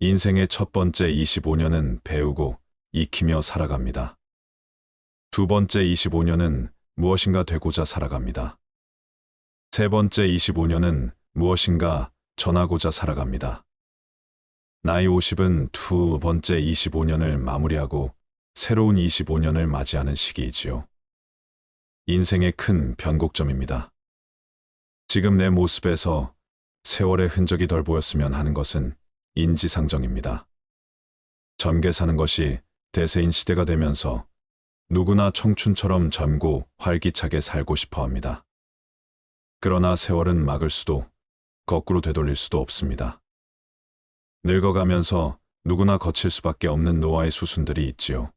인생의 첫 번째 25년은 배우고 익히며 살아갑니다. 두 번째 25년은 무엇인가 되고자 살아갑니다. 세 번째 25년은 무엇인가 전하고자 살아갑니다. 나이 50은 두 번째 25년을 마무리하고 새로운 25년을 맞이하는 시기이지요. 인생의 큰 변곡점입니다. 지금 내 모습에서 세월의 흔적이 덜 보였으면 하는 것은 인지상정입니다. 젊게 사는 것이 대세인 시대가 되면서 누구나 청춘처럼 젊고 활기차게 살고 싶어 합니다. 그러나 세월은 막을 수도 거꾸로 되돌릴 수도 없습니다. 늙어가면서 누구나 거칠 수밖에 없는 노화의 수순들이 있지요.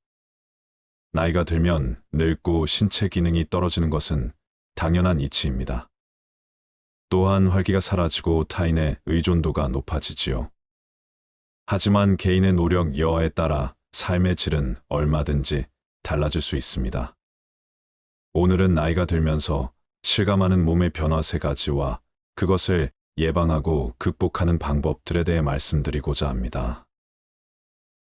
나이가 들면 늙고 신체 기능이 떨어지는 것은 당연한 이치입니다. 또한 활기가 사라지고 타인의 의존도가 높아지지요. 하지만 개인의 노력 여하에 따라 삶의 질은 얼마든지 달라질 수 있습니다. 오늘은 나이가 들면서 실감하는 몸의 변화 세 가지와 그것을 예방하고 극복하는 방법들에 대해 말씀드리고자 합니다.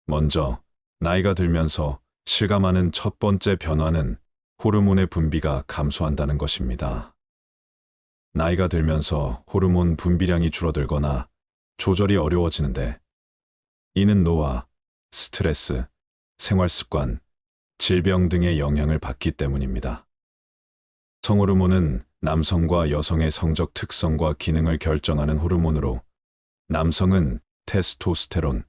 먼저 나이가 들면서 실감하는 첫 번째 변화는 호르몬의 분비가 감소한다는 것입니다. 나이가 들면서 호르몬 분비량이 줄어들거나 조절이 어려워지는데 이는 노화, 스트레스, 생활습관, 질병 등의 영향을 받기 때문입니다. 성호르몬은 남성과 여성의 성적 특성과 기능을 결정하는 호르몬으로 남성은 테스토스테론,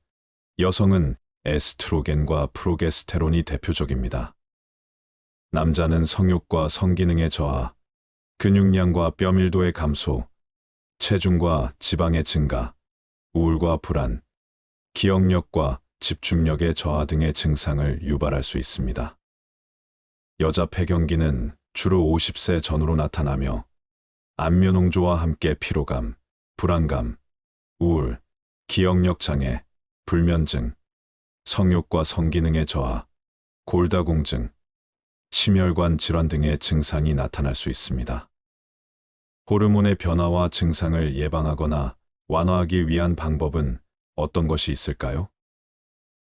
여성은 에스트로겐과 프로게스테론이 대표적입니다. 남자는 성욕과 성기능의 저하, 근육량과 뼈밀도의 감소, 체중과 지방의 증가, 우울과 불안, 기억력과 집중력의 저하 등의 증상을 유발할 수 있습니다. 여자 폐경기는 주로 50세 전후로 나타나며 안면홍조와 함께 피로감, 불안감, 우울, 기억력 장애, 불면증, 성욕과 성기능의 저하, 골다공증, 심혈관 질환 등의 증상이 나타날 수 있습니다. 호르몬의 변화와 증상을 예방하거나 완화하기 위한 방법은 어떤 것이 있을까요?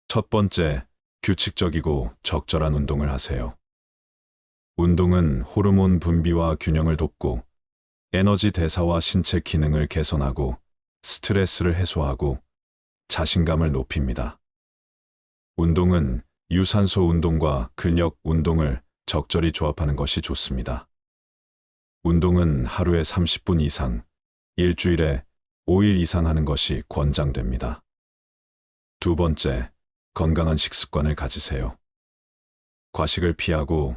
첫 번째, 규칙적이고 적절한 운동을 하세요. 운동은 호르몬 분비와 균형을 돕고 에너지 대사와 신체 기능을 개선하고 스트레스를 해소하고 자신감을 높입니다. 운동은 유산소 운동과 근력 운동을 적절히 조합하는 것이 좋습니다. 운동은 하루에 30분 이상, 일주일에 5일 이상 하는 것이 권장됩니다. 두 번째, 건강한 식습관을 가지세요. 과식을 피하고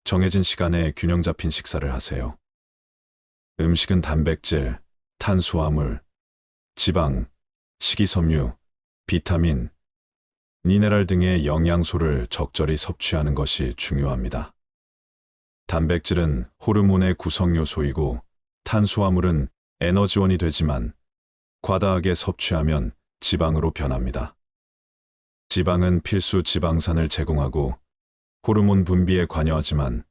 정해진 시간에 균형 잡힌 식사를 하세요. 음식은 단백질, 탄수화물, 지방, 식이섬유, 비타민, 미네랄 등의 영양소를 적절히 섭취하는 것이 중요합니다. 단백질은 호르몬의 구성 요소이고 탄수화물은 에너지원이 되지만 과다하게 섭취하면 지방으로 변합니다. 지방은 필수 지방산을 제공하고 호르몬 분비에 관여하지만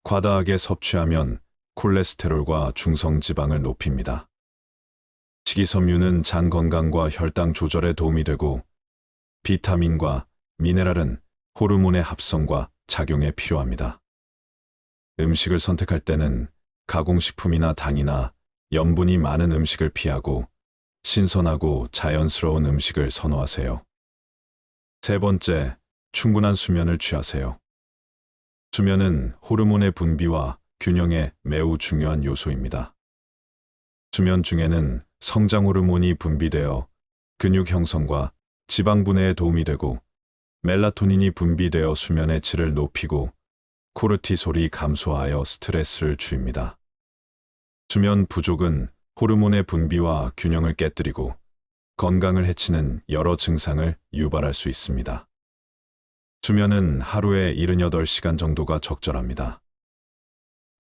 과다하게 섭취하면 콜레스테롤과 중성지방을 높입니다. 식이섬유는 장 건강과 혈당 조절에 도움이 되고 비타민과 미네랄은 호르몬의 합성과 작용에 필요합니다. 음식을 선택할 때는 가공식품이나 당이나 염분이 많은 음식을 피하고 신선하고 자연스러운 음식을 선호하세요. 세 번째, 충분한 수면을 취하세요. 수면은 호르몬의 분비와 균형에 매우 중요한 요소입니다. 수면 중에는 성장 호르몬이 분비되어 근육 형성과 지방 분해에 도움이 되고 멜라토닌이 분비되어 수면의 질을 높이고 코르티솔이 감소하여 스트레스를 줄입니다. 수면 부족은 호르몬의 분비와 균형을 깨뜨리고 건강을 해치는 여러 증상을 유발할 수 있습니다. 수면은 하루에 78시간 정도가 적절합니다.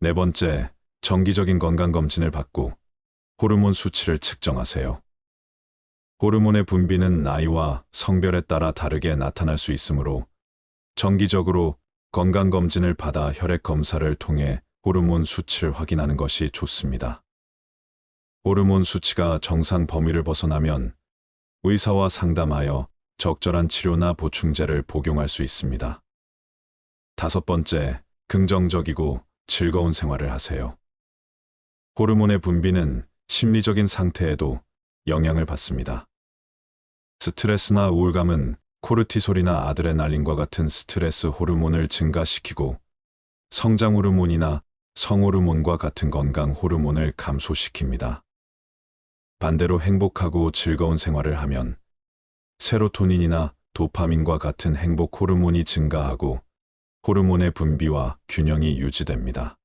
네 번째, 정기적인 건강검진을 받고 호르몬 수치를 측정하세요. 호르몬의 분비는 나이와 성별에 따라 다르게 나타날 수 있으므로 정기적으로 건강검진을 받아 혈액검사를 통해 호르몬 수치를 확인하는 것이 좋습니다. 호르몬 수치가 정상 범위를 벗어나면 의사와 상담하여 적절한 치료나 보충제를 복용할 수 있습니다. 다섯 번째, 긍정적이고 즐거운 생활을 하세요. 호르몬의 분비는 심리적인 상태에도 영향을 받습니다. 스트레스나 우울감은 코르티솔이나 아드레날린과 같은 스트레스 호르몬을 증가시키고 성장 호르몬이나 성호르몬과 같은 건강 호르몬을 감소시킵니다. 반대로 행복하고 즐거운 생활을 하면 세로토닌이나 도파민과 같은 행복 호르몬이 증가하고 호르몬의 분비와 균형이 유지됩니다.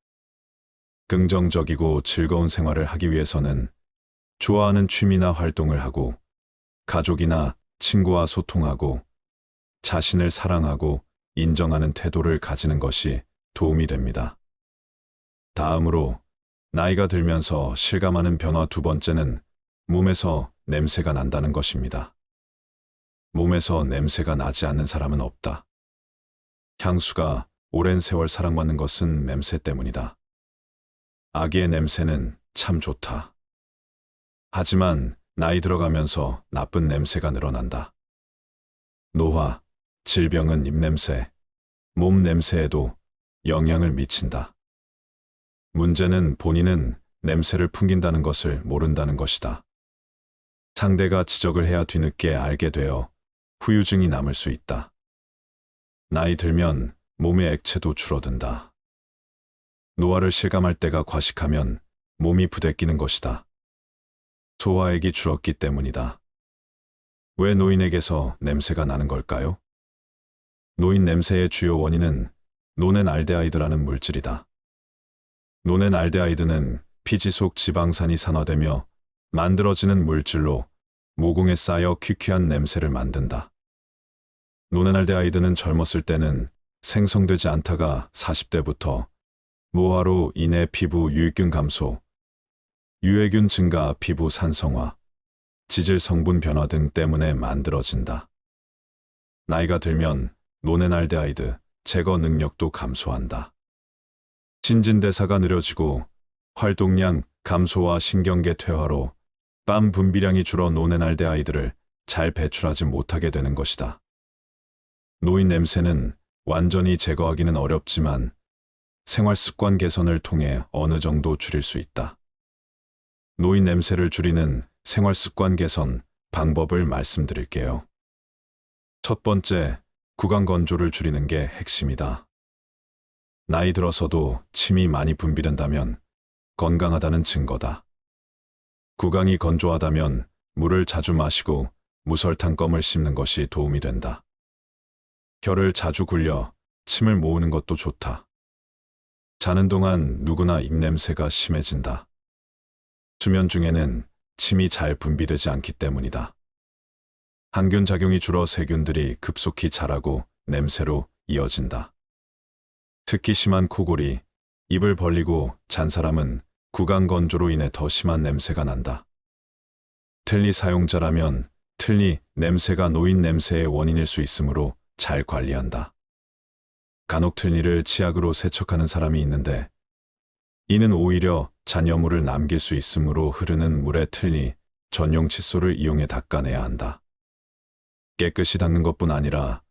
긍정적이고 즐거운 생활을 하기 위해서는 좋아하는 취미나 활동을 하고 가족이나 친구와 소통하고 자신을 사랑하고 인정하는 태도를 가지는 것이 도움이 됩니다. 다음으로 나이가 들면서 실감하는 변화 두 번째는 몸에서 냄새가 난다는 것입니다. 몸에서 냄새가 나지 않는 사람은 없다. 향수가 오랜 세월 사랑받는 것은 냄새 때문이다. 아기의 냄새는 참 좋다. 하지만 나이 들어가면서 나쁜 냄새가 늘어난다. 노화, 질병은 입냄새, 몸 냄새에도 영향을 미친다. 문제는 본인은 냄새를 풍긴다는 것을 모른다는 것이다. 상대가 지적을 해야 뒤늦게 알게 되어 후유증이 남을 수 있다. 나이 들면 몸의 액체도 줄어든다. 노화를 실감할 때가 과식하면 몸이 부대끼는 것이다. 소화액이 줄었기 때문이다. 왜 노인에게서 냄새가 나는 걸까요? 노인 냄새의 주요 원인은 노넨알데하이드라는 물질이다. 노넨알데하이드는 피지 속 지방산이 산화되며 만들어지는 물질로 모공에 쌓여 퀴퀴한 냄새를 만든다. 노넨알데하이드는 젊었을 때는 생성되지 않다가 40대부터 노화로 인해 피부 유익균 감소, 유해균 증가, 피부 산성화, 지질 성분 변화 등 때문에 만들어진다. 나이가 들면 노넨알데하이드 제거 능력도 감소한다. 신진대사가 느려지고 활동량 감소와 신경계 퇴화로 땀 분비량이 줄어 노넨알데하이드를 잘 배출하지 못하게 되는 것이다. 노인 냄새는 완전히 제거하기는 어렵지만 생활 습관 개선을 통해 어느 정도 줄일 수 있다. 노인 냄새를 줄이는 생활 습관 개선 방법을 말씀드릴게요. 첫 번째, 구강 건조를 줄이는 게 핵심이다. 나이 들어서도 침이 많이 분비된다면 건강하다는 증거다. 구강이 건조하다면 물을 자주 마시고 무설탕 껌을 씹는 것이 도움이 된다. 혀를 자주 굴려 침을 모으는 것도 좋다. 자는 동안 누구나 입냄새가 심해진다. 수면 중에는 침이 잘 분비되지 않기 때문이다. 항균 작용이 줄어 세균들이 급속히 자라고 냄새로 이어진다. 특히 심한 코골이, 입을 벌리고 잔 사람은 구강 건조로 인해 더 심한 냄새가 난다. 틀니 사용자라면 틀니 냄새가 노인 냄새의 원인일 수 있으므로 잘 관리한다. 간혹 틀니를 치약으로 세척하는 사람이 있는데 이는 오히려 잔여물을 남길 수 있으므로 흐르는 물에 틀니 전용 칫솔을 이용해 닦아내야 한다. 깨끗이 닦는 것뿐 아니라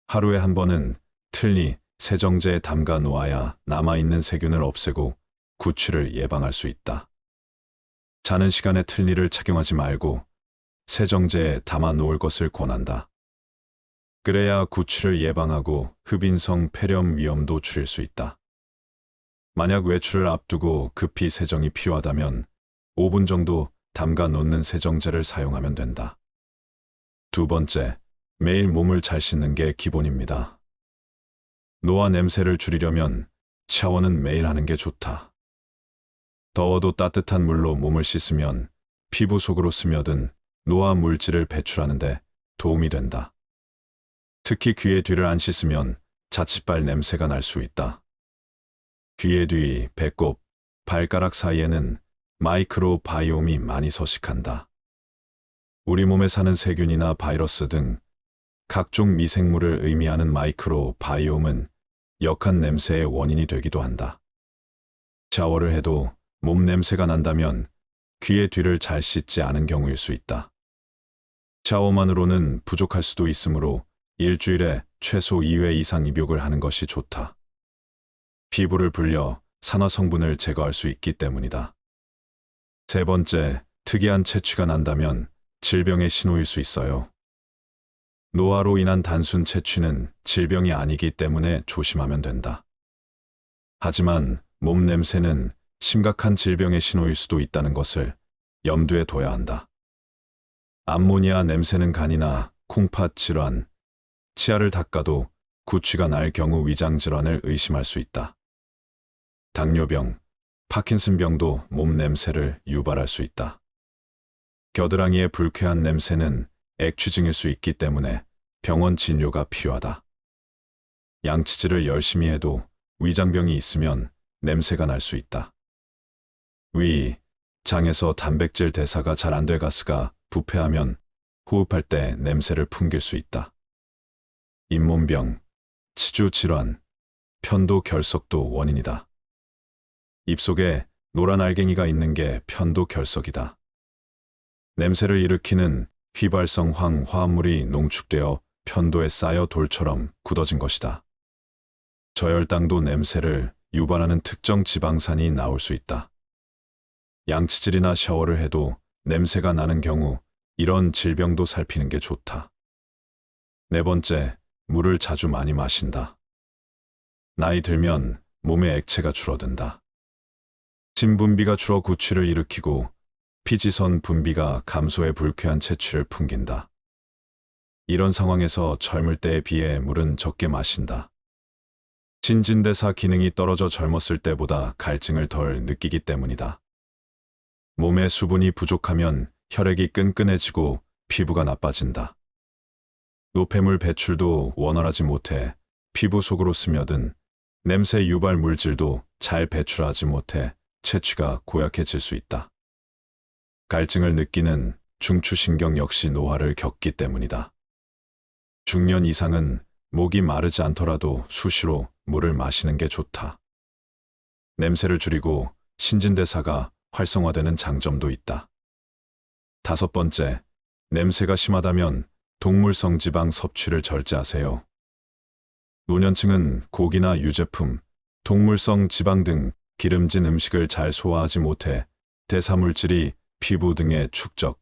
하루에 한 번은 틀니 세정제에 담가 놓아야 남아있는 세균을 없애고 구취를 예방할 수 있다. 자는 시간에 틀니를 착용하지 말고 세정제에 담아 놓을 것을 권한다. 그래야 구취를 예방하고 흡인성 폐렴 위험도 줄일 수 있다. 만약 외출을 앞두고 급히 세정이 필요하다면 5분 정도 담가 놓는 세정제를 사용하면 된다. 두 번째, 매일 몸을 잘 씻는 게 기본입니다. 노화 냄새를 줄이려면 샤워는 매일 하는 게 좋다. 더워도 따뜻한 물로 몸을 씻으면 피부 속으로 스며든 노화 물질을 배출하는 데 도움이 된다. 특히 귀의 뒤를 안 씻으면 자칫발 냄새가 날 수 있다. 귀의 뒤, 배꼽, 발가락 사이에는 마이크로 바이옴이 많이 서식한다. 우리 몸에 사는 세균이나 바이러스 등 각종 미생물을 의미하는 마이크로 바이옴은 역한 냄새의 원인이 되기도 한다. 샤워를 해도 몸 냄새가 난다면 귀의 뒤를 잘 씻지 않은 경우일 수 있다. 샤워만으로는 부족할 수도 있으므로 일주일에 최소 2회 이상 입욕을 하는 것이 좋다. 피부를 불려 산화 성분을 제거할 수 있기 때문이다. 세 번째, 특이한 채취가 난다면 질병의 신호일 수 있어요. 노화로 인한 단순 채취는 질병이 아니기 때문에 조심하면 된다. 하지만 몸 냄새는 심각한 질병의 신호일 수도 있다는 것을 염두에 둬야 한다. 암모니아 냄새는 간이나 콩팥 질환, 치아를 닦아도 구취가 날 경우 위장 질환을 의심할 수 있다. 당뇨병, 파킨슨병도 몸 냄새를 유발할 수 있다. 겨드랑이의 불쾌한 냄새는 액취증일 수 있기 때문에 병원 진료가 필요하다. 양치질을 열심히 해도 위장병이 있으면 냄새가 날 수 있다. 위, 장에서 단백질 대사가 잘 안 돼 가스가 부패하면 호흡할 때 냄새를 풍길 수 있다. 잇몸병, 치주 질환, 편도 결석도 원인이다. 입속에 노란 알갱이가 있는 게 편도 결석이다. 냄새를 일으키는 휘발성 화합물이 농축되어 편도에 쌓여 돌처럼 굳어진 것이다. 저혈당도 냄새를 유발하는 특정 지방산이 나올 수 있다. 양치질이나 샤워를 해도 냄새가 나는 경우 이런 질병도 살피는 게 좋다. 네 번째, 물을 자주 많이 마신다. 나이 들면 몸의 액체가 줄어든다. 신분비가 줄어 구취를 일으키고 피지선 분비가 감소해 불쾌한 채취를 풍긴다. 이런 상황에서 젊을 때에 비해 물은 적게 마신다. 신진대사 기능이 떨어져 젊었을 때보다 갈증을 덜 느끼기 때문이다. 몸에 수분이 부족하면 혈액이 끈끈해지고 피부가 나빠진다. 노폐물 배출도 원활하지 못해 피부 속으로 스며든 냄새 유발 물질도 잘 배출하지 못해 채취가 고약해질 수 있다. 갈증을 느끼는 중추신경 역시 노화를 겪기 때문이다. 중년 이상은 목이 마르지 않더라도 수시로 물을 마시는 게 좋다. 냄새를 줄이고 신진대사가 활성화되는 장점도 있다. 다섯 번째, 냄새가 심하다면 동물성 지방 섭취를 절제하세요. 노년층은 고기나 유제품, 동물성 지방 등 기름진 음식을 잘 소화하지 못해 대사물질이 피부 등에 축적,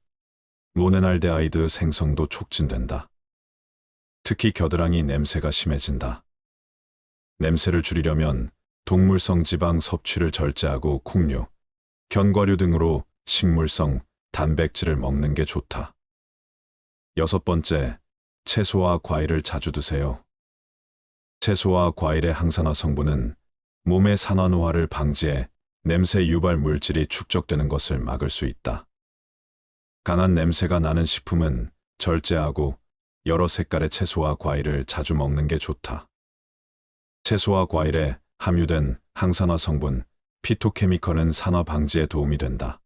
모네날데하이드 생성도 촉진된다. 특히 겨드랑이 냄새가 심해진다. 냄새를 줄이려면 동물성 지방 섭취를 절제하고 콩류, 견과류 등으로 식물성 단백질을 먹는 게 좋다. 여섯 번째, 채소와 과일을 자주 드세요. 채소와 과일의 항산화 성분은 몸의 산화노화를 방지해 냄새 유발 물질이 축적되는 것을 막을 수 있다. 강한 냄새가 나는 식품은 절제하고 여러 색깔의 채소와 과일을 자주 먹는 게 좋다. 채소와 과일에 함유된 항산화 성분, 피토케미컬은 산화 방지에 도움이 된다.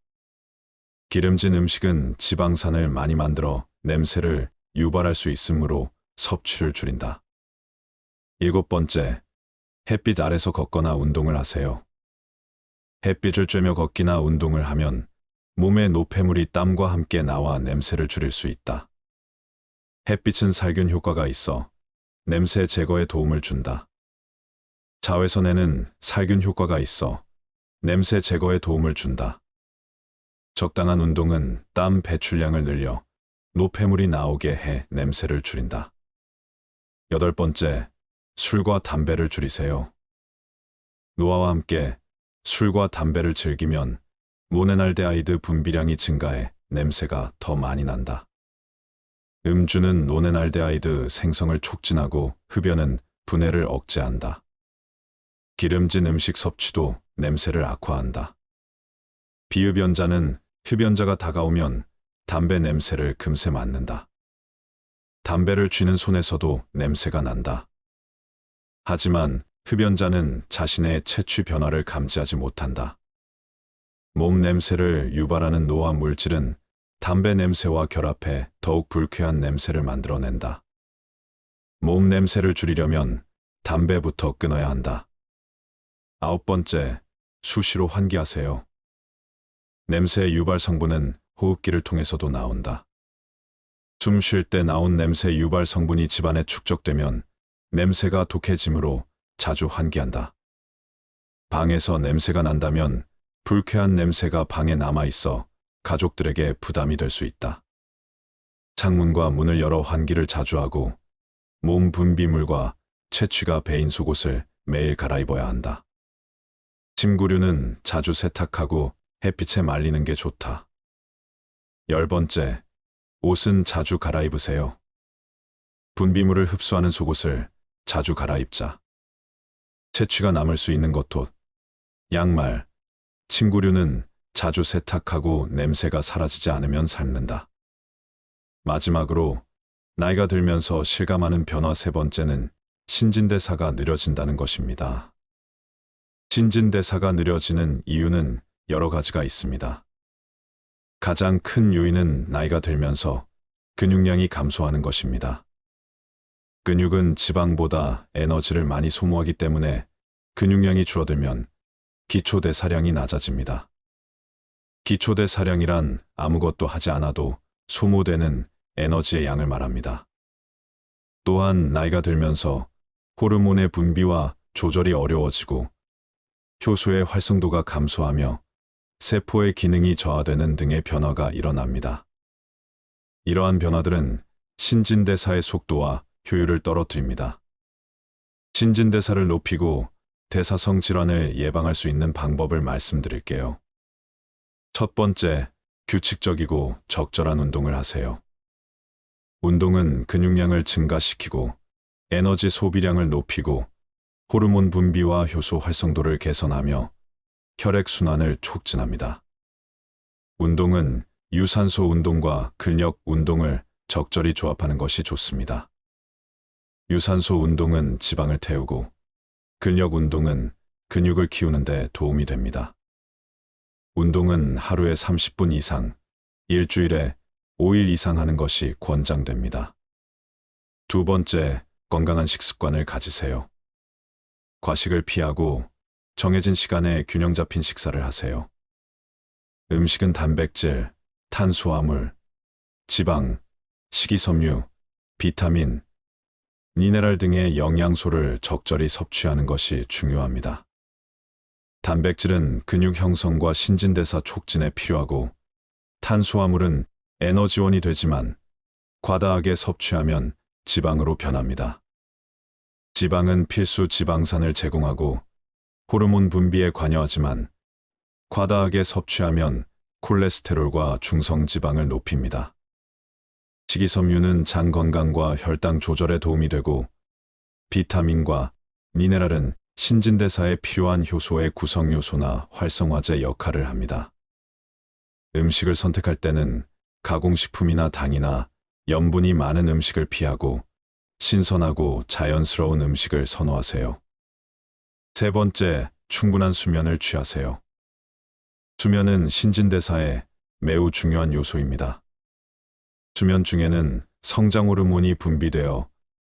기름진 음식은 지방산을 많이 만들어 냄새를 유발할 수 있으므로 섭취를 줄인다. 일곱 번째, 햇빛 아래서 걷거나 운동을 하세요. 햇빛을 쬐며 걷기나 운동을 하면 몸의 노폐물이 땀과 함께 나와 냄새를 줄일 수 있다. 햇빛은 살균 효과가 있어 냄새 제거에 도움을 준다. 자외선에는 살균 효과가 있어 냄새 제거에 도움을 준다. 적당한 운동은 땀 배출량을 늘려 노폐물이 나오게 해 냄새를 줄인다. 여덟 번째, 술과 담배를 줄이세요. 노화와 함께 술과 담배를 즐기면 모네날데하이드 분비량이 증가해 냄새가 더 많이 난다. 음주는 모네날데하이드 생성을 촉진하고 흡연은 분해를 억제한다. 기름진 음식 섭취도 냄새를 악화한다. 비흡연자는 흡연자가 다가오면 담배 냄새를 금세 맡는다. 담배를 쥐는 손에서도 냄새가 난다. 하지만 흡연자는 자신의 채취 변화를 감지하지 못한다. 몸 냄새를 유발하는 노화 물질은 담배 냄새와 결합해 더욱 불쾌한 냄새를 만들어낸다. 몸 냄새를 줄이려면 담배부터 끊어야 한다. 아홉 번째, 수시로 환기하세요. 냄새 유발 성분은 호흡기를 통해서도 나온다. 숨 쉴 때 나온 냄새 유발 성분이 집안에 축적되면 냄새가 독해지므로 자주 환기한다. 방에서 냄새가 난다면 불쾌한 냄새가 방에 남아 있어 가족들에게 부담이 될 수 있다. 창문과 문을 열어 환기를 자주 하고 몸 분비물과 채취가 배인 속옷을 매일 갈아입어야 한다. 침구류는 자주 세탁하고 햇빛에 말리는 게 좋다. 10번째, 옷은 자주 갈아입으세요. 분비물을 흡수하는 속옷을 자주 갈아입자. 채취가 남을 수 있는 겉옷, 양말, 침구류는 자주 세탁하고 냄새가 사라지지 않으면 삶는다. 마지막으로 나이가 들면서 실감하는 변화 세 번째는 신진대사가 느려진다는 것입니다. 신진대사가 느려지는 이유는 여러 가지가 있습니다. 가장 큰 요인은 나이가 들면서 근육량이 감소하는 것입니다. 근육은 지방보다 에너지를 많이 소모하기 때문에 근육량이 줄어들면 기초대사량이 낮아집니다. 기초대사량이란 아무것도 하지 않아도 소모되는 에너지의 양을 말합니다. 또한 나이가 들면서 호르몬의 분비와 조절이 어려워지고 효소의 활성도가 감소하며 세포의 기능이 저하되는 등의 변화가 일어납니다. 이러한 변화들은 신진대사의 속도와 효율을 떨어뜨립니다. 신진대사를 높이고 대사성 질환을 예방할 수 있는 방법을 말씀드릴게요. 첫 번째, 규칙적이고 적절한 운동을 하세요. 운동은 근육량을 증가시키고 에너지 소비량을 높이고 호르몬 분비와 효소 활성도를 개선하며 혈액순환을 촉진합니다. 운동은 유산소 운동과 근력 운동을 적절히 조합하는 것이 좋습니다. 유산소 운동은 지방을 태우고 근력 운동은 근육을 키우는 데 도움이 됩니다. 운동은 하루에 30분 이상, 일주일에 5일 이상 하는 것이 권장됩니다. 두 번째, 건강한 식습관을 가지세요. 과식을 피하고 정해진 시간에 균형 잡힌 식사를 하세요. 음식은 단백질, 탄수화물, 지방, 식이섬유, 비타민, 미네랄 등의 영양소를 적절히 섭취하는 것이 중요합니다. 단백질은 근육 형성과 신진대사 촉진에 필요하고 탄수화물은 에너지원이 되지만 과다하게 섭취하면 지방으로 변합니다. 지방은 필수 지방산을 제공하고 호르몬 분비에 관여하지만 과다하게 섭취하면 콜레스테롤과 중성지방을 높입니다. 식이섬유는 장 건강과 혈당 조절에 도움이 되고 비타민과 미네랄은 신진대사에 필요한 효소의 구성요소나 활성화제 역할을 합니다. 음식을 선택할 때는 가공식품이나 당이나 염분이 많은 음식을 피하고 신선하고 자연스러운 음식을 선호하세요. 세 번째, 충분한 수면을 취하세요. 수면은 신진대사에 매우 중요한 요소입니다. 수면 중에는 성장 호르몬이 분비되어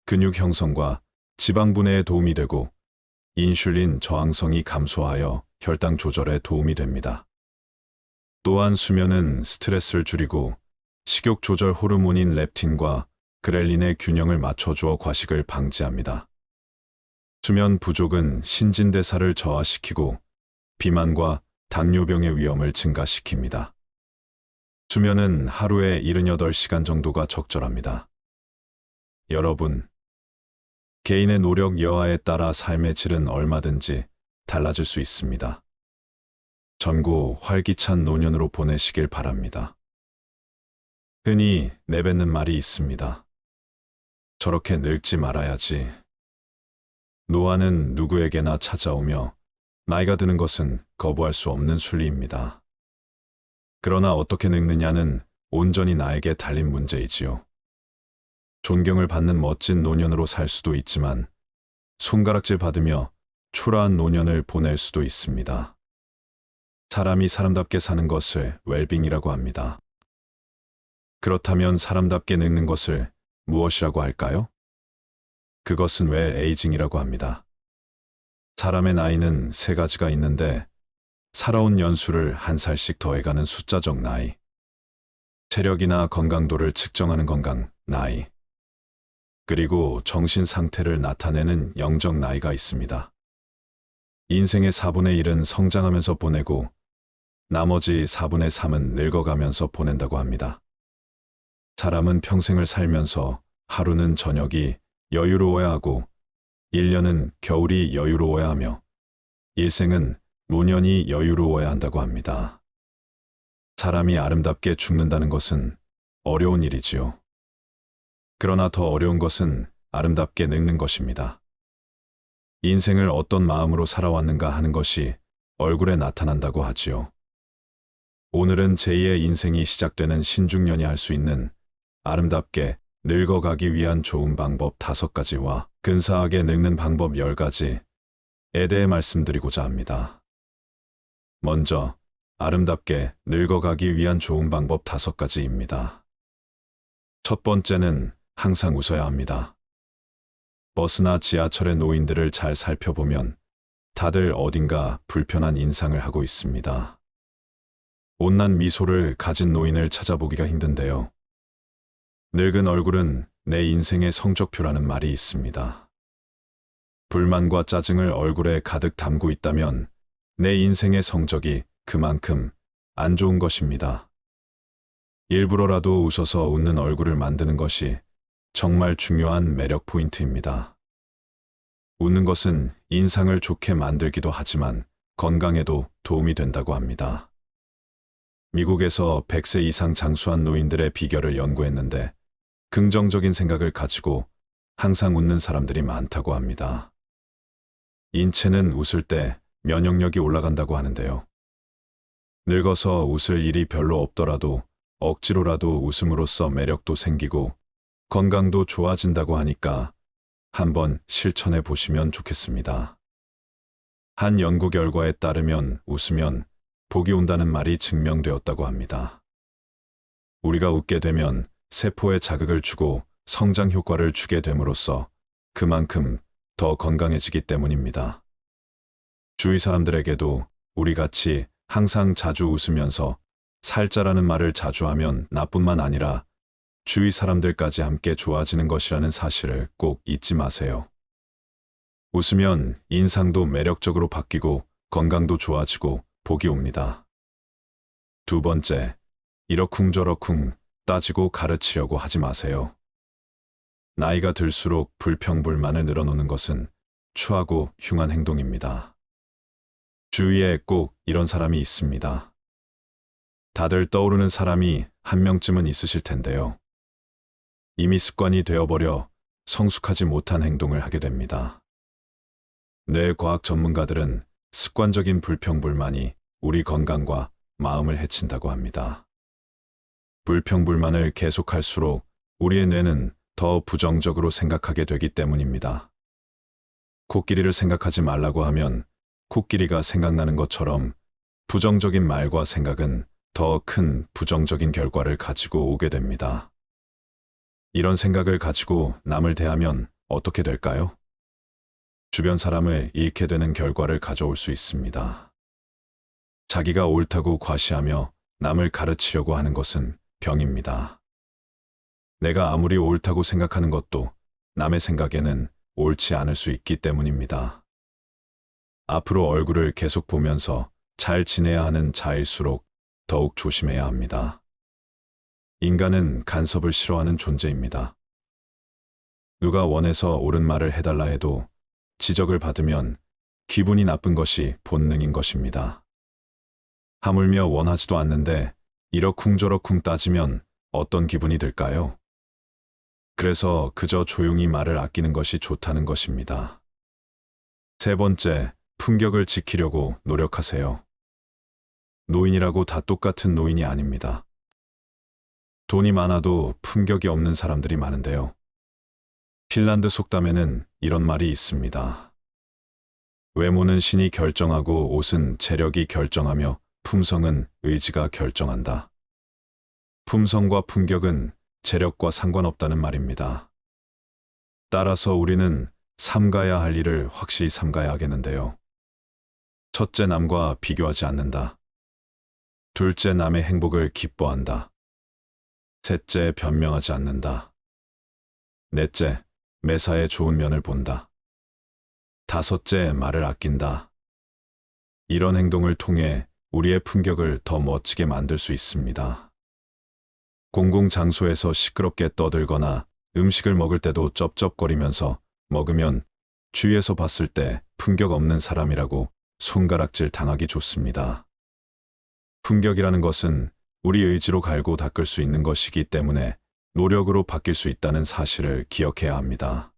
근육 형성과 지방 분해에 도움이 되고 인슐린 저항성이 감소하여 혈당 조절에 도움이 됩니다. 또한 수면은 스트레스를 줄이고 식욕 조절 호르몬인 렙틴과 그렐린의 균형을 맞춰주어 과식을 방지합니다. 수면 부족은 신진대사를 저하시키고 비만과 당뇨병의 위험을 증가시킵니다. 수면은 하루에 78시간 정도가 적절합니다. 여러분, 개인의 노력 여하에 따라 삶의 질은 얼마든지 달라질 수 있습니다. 젊고 활기찬 노년으로 보내시길 바랍니다. 흔히 내뱉는 말이 있습니다. 저렇게 늙지 말아야지. 노화는 누구에게나 찾아오며 나이가 드는 것은 거부할 수 없는 순리입니다. 그러나 어떻게 늙느냐는 온전히 나에게 달린 문제이지요. 존경을 받는 멋진 노년으로 살 수도 있지만 손가락질 받으며 초라한 노년을 보낼 수도 있습니다. 사람이 사람답게 사는 것을 웰빙이라고 합니다. 그렇다면 사람답게 늙는 것을 무엇이라고 할까요? 그것은 웰 에이징이라고 합니다. 사람의 나이는 세 가지가 있는데 살아온 연수를 한 살씩 더해가는 숫자적 나이. 체력이나 건강도를 측정하는 건강, 나이, 그리고 정신 상태를 나타내는 영적 나이가 있습니다. 인생의 4분의 1은 성장하면서 보내고 나머지 4분의 3은 늙어가면서 보낸다고 합니다. 사람은 평생을 살면서 하루는 저녁이 여유로워야 하고 1년은 겨울이 여유로워야 하며 일생은 노년이 여유로워야 한다고 합니다. 사람이 아름답게 죽는다는 것은 어려운 일이지요. 그러나 더 어려운 것은 아름답게 늙는 것입니다. 인생을 어떤 마음으로 살아왔는가 하는 것이 얼굴에 나타난다고 하지요. 오늘은 제2의 인생이 시작되는 신중년이 할 수 있는 아름답게 늙어가기 위한 좋은 방법 5가지와 근사하게 늙는 방법 10가지에 대해 말씀드리고자 합니다. 먼저 아름답게 늙어가기 위한 좋은 방법 5가지입니다. 첫 번째는 항상 웃어야 합니다. 버스나 지하철의 노인들을 잘 살펴보면 다들 어딘가 불편한 인상을 하고 있습니다. 온난 미소를 가진 노인을 찾아보기가 힘든데요. 늙은 얼굴은 내 인생의 성적표라는 말이 있습니다. 불만과 짜증을 얼굴에 가득 담고 있다면 내 인생의 성적이 그만큼 안 좋은 것입니다. 일부러라도 웃어서 웃는 얼굴을 만드는 것이 정말 중요한 매력 포인트입니다. 웃는 것은 인상을 좋게 만들기도 하지만 건강에도 도움이 된다고 합니다. 미국에서 100세 이상 장수한 노인들의 비결을 연구했는데 긍정적인 생각을 가지고 항상 웃는 사람들이 많다고 합니다. 인체는 웃을 때 면역력이 올라간다고 하는데요. 늙어서 웃을 일이 별로 없더라도 억지로라도 웃음으로써 매력도 생기고 건강도 좋아진다고 하니까 한번 실천해 보시면 좋겠습니다. 한 연구 결과에 따르면 웃으면 복이 온다는 말이 증명되었다고 합니다. 우리가 웃게 되면 세포에 자극을 주고 성장 효과를 주게 됨으로써 그만큼 더 건강해지기 때문입니다. 주위 사람들에게도 우리같이 항상 자주 웃으면서 살자라는 말을 자주 하면 나뿐만 아니라 주위 사람들까지 함께 좋아지는 것이라는 사실을 꼭 잊지 마세요. 웃으면 인상도 매력적으로 바뀌고 건강도 좋아지고 복이 옵니다. 두 번째, 이러쿵저러쿵 따지고 가르치려고 하지 마세요. 나이가 들수록 불평불만을 늘어놓는 것은 추하고 흉한 행동입니다. 주위에 꼭 이런 사람이 있습니다. 다들 떠오르는 사람이 한 명쯤은 있으실 텐데요. 이미 습관이 되어버려 성숙하지 못한 행동을 하게 됩니다. 뇌과학 전문가들은 습관적인 불평불만이 우리 건강과 마음을 해친다고 합니다. 불평불만을 계속할수록 우리의 뇌는 더 부정적으로 생각하게 되기 때문입니다. 코끼리를 생각하지 말라고 하면 코끼리가 생각나는 것처럼 부정적인 말과 생각은 더 큰 부정적인 결과를 가지고 오게 됩니다. 이런 생각을 가지고 남을 대하면 어떻게 될까요? 주변 사람을 잃게 되는 결과를 가져올 수 있습니다. 자기가 옳다고 과시하며 남을 가르치려고 하는 것은 병입니다. 내가 아무리 옳다고 생각하는 것도 남의 생각에는 옳지 않을 수 있기 때문입니다. 앞으로 얼굴을 계속 보면서 잘 지내야 하는 자일수록 더욱 조심해야 합니다. 인간은 간섭을 싫어하는 존재입니다. 누가 원해서 옳은 말을 해달라 해도 지적을 받으면 기분이 나쁜 것이 본능인 것입니다. 하물며 원하지도 않는데 이러쿵저러쿵 따지면 어떤 기분이 들까요? 그래서 그저 조용히 말을 아끼는 것이 좋다는 것입니다. 세 번째, 품격을 지키려고 노력하세요. 노인이라고 다 똑같은 노인이 아닙니다. 돈이 많아도 품격이 없는 사람들이 많은데요. 핀란드 속담에는 이런 말이 있습니다. 외모는 신이 결정하고 옷은 재력이 결정하며 품성은 의지가 결정한다. 품성과 품격은 재력과 상관없다는 말입니다. 따라서 우리는 삼가야 할 일을 확실히 삼가야 하겠는데요. 첫째, 남과 비교하지 않는다. 둘째, 남의 행복을 기뻐한다. 셋째, 변명하지 않는다. 넷째, 매사에 좋은 면을 본다. 다섯째, 말을 아낀다. 이런 행동을 통해 우리의 품격을 더 멋지게 만들 수 있습니다. 공공장소에서 시끄럽게 떠들거나 음식을 먹을 때도 쩝쩝거리면서 먹으면 주위에서 봤을 때 품격 없는 사람이라고 손가락질 당하기 좋습니다. 품격이라는 것은 우리 의지로 갈고 닦을 수 있는 것이기 때문에 노력으로 바뀔 수 있다는 사실을 기억해야 합니다.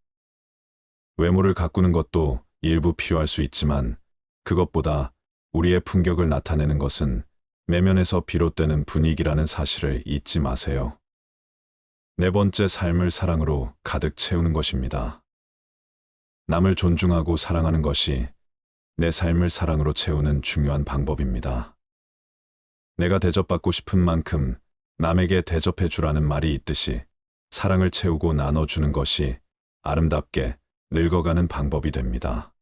외모를 가꾸는 것도 일부 필요할 수 있지만 그것보다 우리의 품격을 나타내는 것은 내면에서 비롯되는 분위기라는 사실을 잊지 마세요. 네 번째, 삶을 사랑으로 가득 채우는 것입니다. 남을 존중하고 사랑하는 것이 내 삶을 사랑으로 채우는 중요한 방법입니다. 내가 대접받고 싶은 만큼 남에게 대접해 주라는 말이 있듯이 사랑을 채우고 나눠주는 것이 아름답게 늙어가는 방법이 됩니다.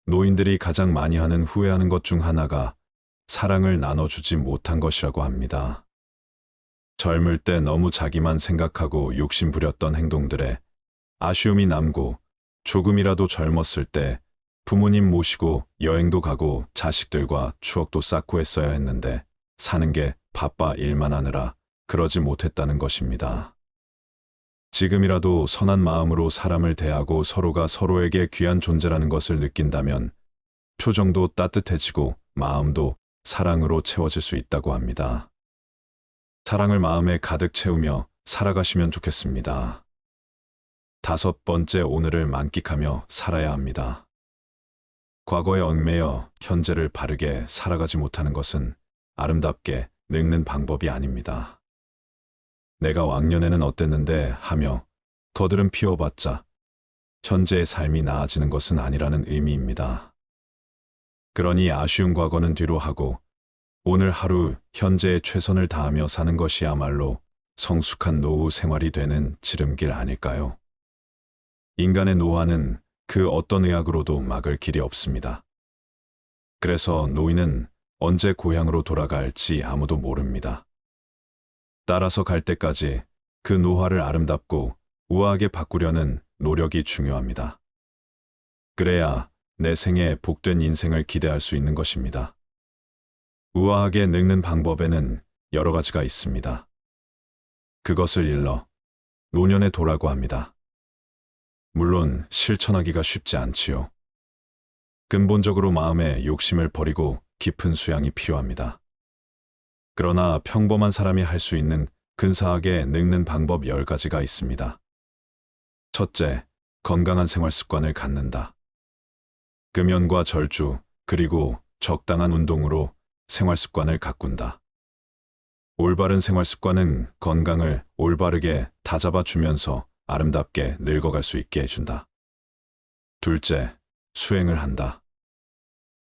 노인들이 가장 많이 하는 후회하는 것 중 하나가 사랑을 나눠주지 못한 것이라고 합니다. 젊을 때 너무 자기만 생각하고 욕심 부렸던 행동들에 아쉬움이 남고 조금이라도 젊었을 때 부모님 모시고 여행도 가고 자식들과 추억도 쌓고 했어야 했는데 사는 게 바빠 일만 하느라 그러지 못했다는 것입니다. 지금이라도 선한 마음으로 사람을 대하고 서로가 서로에게 귀한 존재라는 것을 느낀다면 표정도 따뜻해지고 마음도 사랑으로 채워질 수 있다고 합니다. 사랑을 마음에 가득 채우며 살아가시면 좋겠습니다. 다섯 번째, 오늘을 만끽하며 살아야 합니다. 과거에 얽매여 현재를 바르게 살아가지 못하는 것은 아름답게 늙는 방법이 아닙니다. 내가 왕년에는 어땠는데 하며 거들은 피워봤자 현재의 삶이 나아지는 것은 아니라는 의미입니다. 그러니 아쉬운 과거는 뒤로 하고 오늘 하루 현재에 최선을 다하며 사는 것이야말로 성숙한 노후 생활이 되는 지름길 아닐까요? 인간의 노화는 그 어떤 의학으로도 막을 길이 없습니다. 그래서 노인은 언제 고향으로 돌아갈지 아무도 모릅니다. 따라서 갈 때까지 그 노화를 아름답고 우아하게 바꾸려는 노력이 중요합니다. 그래야 내 생에 복된 인생을 기대할 수 있는 것입니다. 우아하게 늙는 방법에는 여러 가지가 있습니다. 그것을 일러 노년의 도라고 합니다. 물론 실천하기가 쉽지 않지요. 근본적으로 마음의 욕심을 버리고 깊은 수양이 필요합니다. 그러나 평범한 사람이 할 수 있는 근사하게 늙는 방법 10가지가 있습니다. 첫째, 건강한 생활 습관을 갖는다. 금연과 절주, 그리고 적당한 운동으로 생활 습관을 가꾼다. 올바른 생활 습관은 건강을 올바르게 다잡아주면서 아름답게 늙어갈 수 있게 해준다. 둘째, 수행을 한다.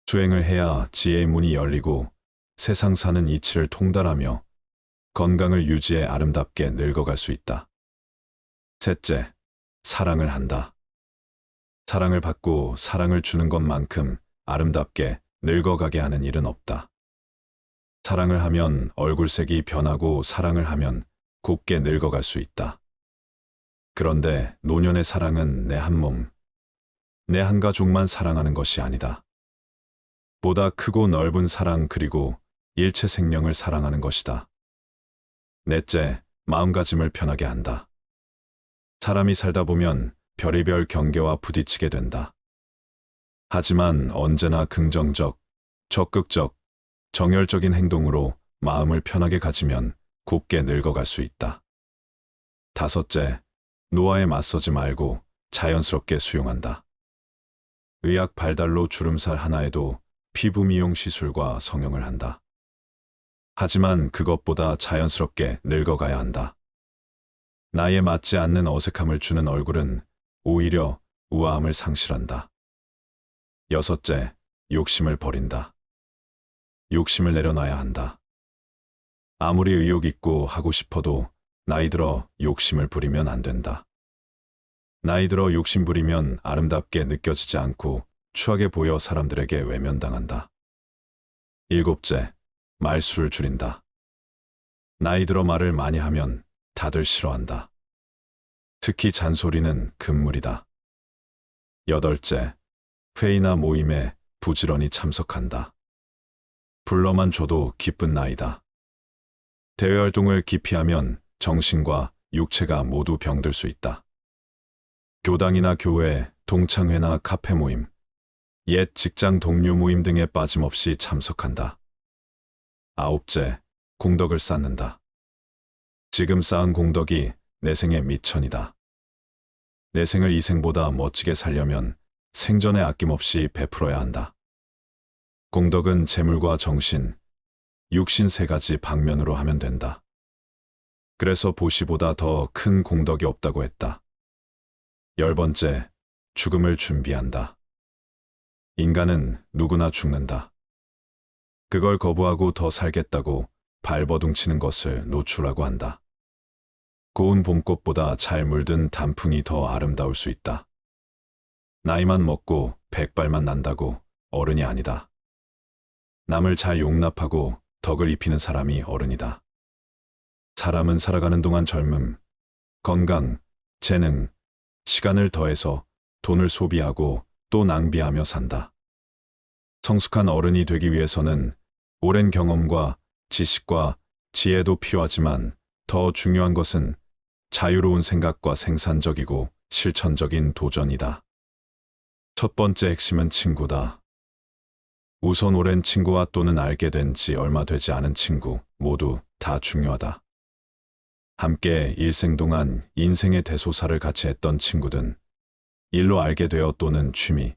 수행을 해야 지혜의 문이 열리고 세상 사는 이치를 통달하며 건강을 유지해 아름답게 늙어갈 수 있다. 셋째, 사랑을 한다. 사랑을 받고 사랑을 주는 것만큼 아름답게 늙어가게 하는 일은 없다. 사랑을 하면 얼굴색이 변하고 사랑을 하면 곱게 늙어갈 수 있다. 그런데 노년의 사랑은 내 한 몸, 내 한 가족만 사랑하는 것이 아니다. 보다 크고 넓은 사랑 그리고 일체 생명을 사랑하는 것이다. 넷째, 마음가짐을 편하게 한다. 사람이 살다 보면 별의별 경계와 부딪히게 된다. 하지만 언제나 긍정적, 적극적, 정열적인 행동으로 마음을 편하게 가지면 곱게 늙어갈 수 있다. 다섯째, 노화에 맞서지 말고 자연스럽게 수용한다. 의학 발달로 주름살 하나에도 피부 미용 시술과 성형을 한다. 하지만 그것보다 자연스럽게 늙어가야 한다. 나이에 맞지 않는 어색함을 주는 얼굴은 오히려 우아함을 상실한다. 여섯째, 욕심을 버린다. 욕심을 내려놔야 한다. 아무리 의욕 있고 하고 싶어도 나이 들어 욕심을 부리면 안 된다. 나이 들어 욕심 부리면 아름답게 느껴지지 않고 추하게 보여 사람들에게 외면당한다. 일곱째, 말수를 줄인다. 나이 들어 말을 많이 하면 다들 싫어한다. 특히 잔소리는 금물이다. 여덟째, 회의나 모임에 부지런히 참석한다. 불러만 줘도 기쁜 나이다. 대외 활동을 기피하면 정신과 육체가 모두 병들 수 있다. 교당이나 교회, 동창회나 카페 모임, 옛 직장 동료 모임 등에 빠짐없이 참석한다. 아홉째, 공덕을 쌓는다. 지금 쌓은 공덕이 내 생의 미천이다. 내 생을 이 생보다 멋지게 살려면 생전에 아낌없이 베풀어야 한다. 공덕은 재물과 정신, 육신 세 가지 방면으로 하면 된다. 그래서 보시보다 더 큰 공덕이 없다고 했다. 10번째, 죽음을 준비한다. 인간은 누구나 죽는다. 그걸 거부하고 더 살겠다고 발버둥치는 것을 노출하고 한다. 고운 봄꽃보다 잘 물든 단풍이 더 아름다울 수 있다. 나이만 먹고 백발만 난다고 어른이 아니다. 남을 잘 용납하고 덕을 입히는 사람이 어른이다. 사람은 살아가는 동안 젊음, 건강, 재능, 시간을 더해서 돈을 소비하고 또 낭비하며 산다. 성숙한 어른이 되기 위해서는 오랜 경험과 지식과 지혜도 필요하지만 더 중요한 것은 자유로운 생각과 생산적이고 실천적인 도전이다. 첫 번째 핵심은 친구다. 우선 오랜 친구와 또는 알게 된 지 얼마 되지 않은 친구 모두 다 중요하다. 함께 일생 동안 인생의 대소사를 같이 했던 친구든 일로 알게 되어 또는 취미,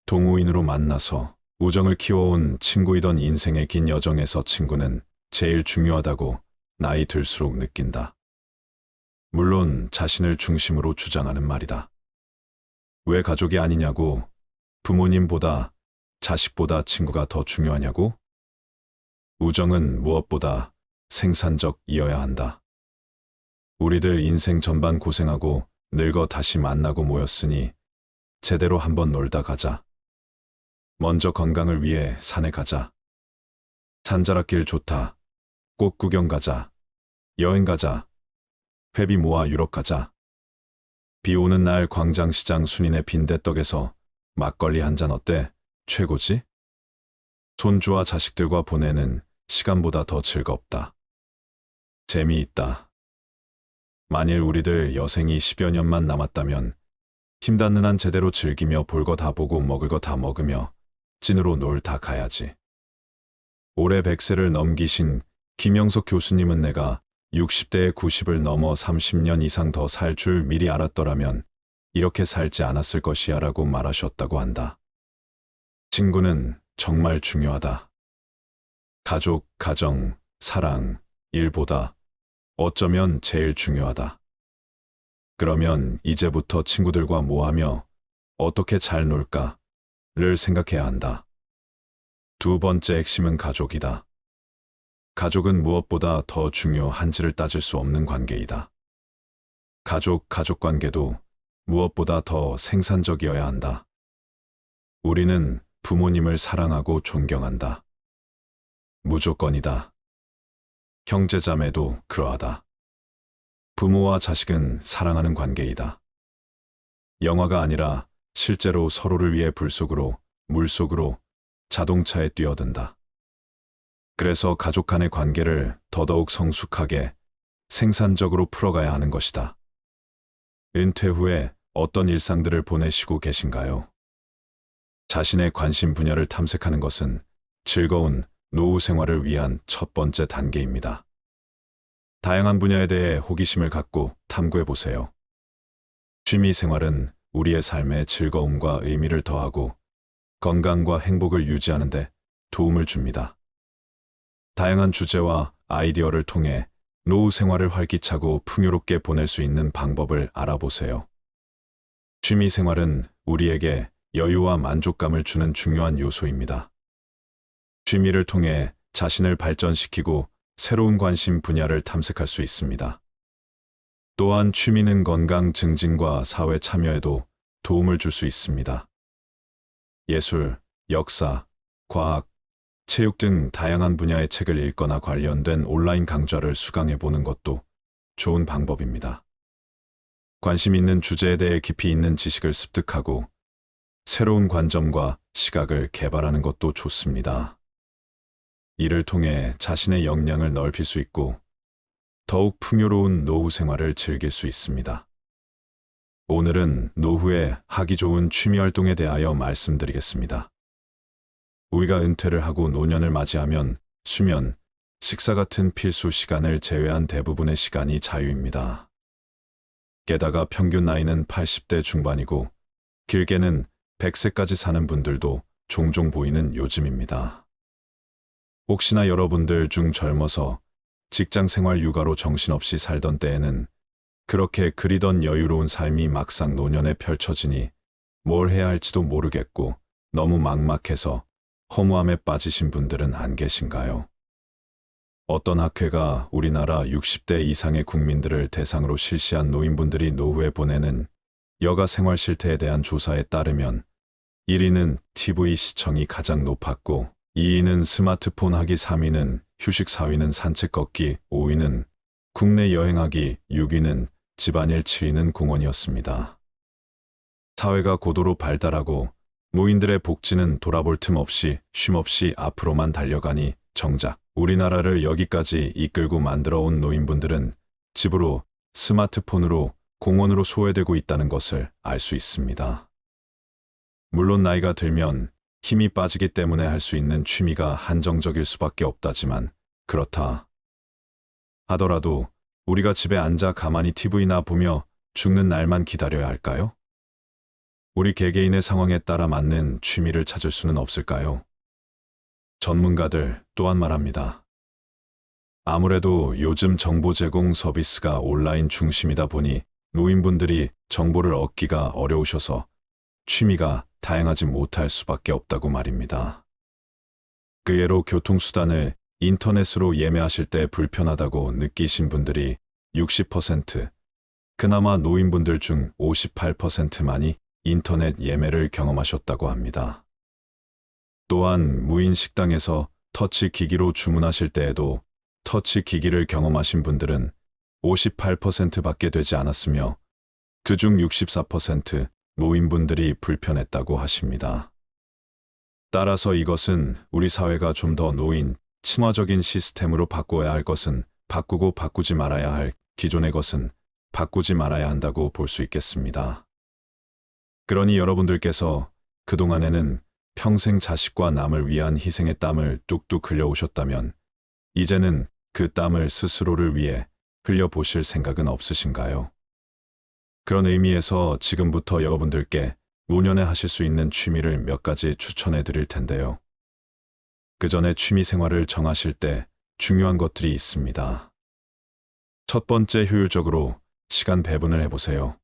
동호인으로 만나서 우정을 키워온 친구이던 인생의 긴 여정에서 친구는 제일 중요하다고 나이 들수록 느낀다. 물론 자신을 중심으로 주장하는 말이다. 왜 가족이 아니냐고, 부모님보다 자식보다 친구가 더 중요하냐고? 우정은 무엇보다 생산적이어야 한다. 우리들 인생 전반 고생하고 늙어 다시 만나고 모였으니 제대로 한번 놀다 가자. 먼저 건강을 위해 산에 가자. 산자락길 좋다. 꽃 구경 가자. 여행 가자. 회비 모아 유럽 가자. 비 오는 날 광장시장 순인의 빈대떡에서 막걸리 한 잔 어때? 최고지? 손주와 자식들과 보내는 시간보다 더 즐겁다. 재미있다. 만일 우리들 여생이 10여 년만 남았다면 힘닿는 한 제대로 즐기며 볼 거 다 보고 먹을 거 다 먹으며 찐으로 놀 다 가야지. 올해 100세를 넘기신 김영석 교수님은 내가 60대에 90을 넘어 30년 이상 더 살 줄 미리 알았더라면 이렇게 살지 않았을 것이야 라고 말하셨다고 한다. 친구는 정말 중요하다. 가족, 가정, 사랑, 일보다 어쩌면 제일 중요하다. 그러면 이제부터 친구들과 뭐 하며 어떻게 잘 놀까를 생각해야 한다. 두 번째 핵심은 가족이다. 가족은 무엇보다 더 중요한지를 따질 수 없는 관계이다. 가족 관계도 무엇보다 더 생산적이어야 한다. 우리는 부모님을 사랑하고 존경한다. 무조건이다. 형제자매도 그러하다. 부모와 자식은 사랑하는 관계이다. 영화가 아니라 실제로 서로를 위해 불 속으로, 물 속으로, 자동차에 뛰어든다. 그래서 가족 간의 관계를 더더욱 성숙하게, 생산적으로 풀어가야 하는 것이다. 은퇴 후에 어떤 일상들을 보내시고 계신가요? 자신의 관심 분야를 탐색하는 것은 즐거운 노후 생활을 위한 첫 번째 단계입니다. 다양한 분야에 대해 호기심을 갖고 탐구해 보세요. 취미 생활은 우리의 삶에 즐거움과 의미를 더하고 건강과 행복을 유지하는 데 도움을 줍니다. 다양한 주제와 아이디어를 통해 노후 생활을 활기차고 풍요롭게 보낼 수 있는 방법을 알아보세요. 취미 생활은 우리에게 여유와 만족감을 주는 중요한 요소입니다. 취미를 통해 자신을 발전시키고 새로운 관심 분야를 탐색할 수 있습니다. 또한 취미는 건강 증진과 사회 참여에도 도움을 줄 수 있습니다. 예술, 역사, 과학, 체육 등 다양한 분야의 책을 읽거나 관련된 온라인 강좌를 수강해 보는 것도 좋은 방법입니다. 관심 있는 주제에 대해 깊이 있는 지식을 습득하고 새로운 관점과 시각을 개발하는 것도 좋습니다. 이를 통해 자신의 역량을 넓힐 수 있고 더욱 풍요로운 노후 생활을 즐길 수 있습니다. 오늘은 노후에 하기 좋은 취미 활동에 대하여 말씀드리겠습니다. 우리가 은퇴를 하고 노년을 맞이하면 수면, 식사 같은 필수 시간을 제외한 대부분의 시간이 자유입니다. 게다가 평균 나이는 80대 중반이고 길게는 100세까지 사는 분들도 종종 보이는 요즘입니다. 혹시나 여러분들 중 젊어서 직장 생활 육아로 정신없이 살던 때에는 그렇게 그리던 여유로운 삶이 막상 노년에 펼쳐지니 뭘 해야 할지도 모르겠고 너무 막막해서 허무함에 빠지신 분들은 안 계신가요? 어떤 학회가 우리나라 60대 이상의 국민들을 대상으로 실시한 노인분들이 노후에 보내는 여가 생활 실태에 대한 조사에 따르면 1위는 TV 시청이 가장 높았고 2위는 스마트폰 하기, 3위는 휴식, 4위는 산책 걷기, 5위는 국내 여행하기, 6위는 집안일, 7위는 공원이었습니다. 사회가 고도로 발달하고 노인들의 복지는 돌아볼 틈 없이 쉼없이 앞으로만 달려가니 정작 우리나라를 여기까지 이끌고 만들어 온 노인분들은 집으로, 스마트폰으로, 공원으로 소외되고 있다는 것을 알 수 있습니다. 물론 나이가 들면 힘이 빠지기 때문에 할 수 있는 취미가 한정적일 수밖에 없다지만 그렇다 하더라도 우리가 집에 앉아 가만히 TV나 보며 죽는 날만 기다려야 할까요? 우리 개개인의 상황에 따라 맞는 취미를 찾을 수는 없을까요? 전문가들 또한 말합니다. 아무래도 요즘 정보 제공 서비스가 온라인 중심이다 보니 노인분들이 정보를 얻기가 어려우셔서 취미가 다양하지 못할 수밖에 없다고 말입니다. 그 예로 교통수단을 인터넷으로 예매하실 때 불편하다고 느끼신 분들이 60%, 그나마 노인분들 중 58%만이 인터넷 예매를 경험하셨다고 합니다. 또한 무인 식당에서 터치 기기로 주문하실 때에도 터치 기기를 경험하신 분들은 58%밖에 되지 않았으며 그중 64% 노인분들이 불편했다고 하십니다. 따라서 이것은 우리 사회가 좀 더 노인, 친화적인 시스템으로 바꿔야 할 것은 바꾸고 바꾸지 말아야 할 기존의 것은 바꾸지 말아야 한다고 볼 수 있겠습니다. 그러니 여러분들께서 그동안에는 평생 자식과 남을 위한 희생의 땀을 뚝뚝 흘려오셨다면 이제는 그 땀을 스스로를 위해 흘려보실 생각은 없으신가요? 그런 의미에서 지금부터 여러분들께 노년에 하실 수 있는 취미를 몇 가지 추천해 드릴 텐데요. 그 전에 취미 생활을 정하실 때 중요한 것들이 있습니다. 첫 번째, 효율적으로 시간 배분을 해보세요.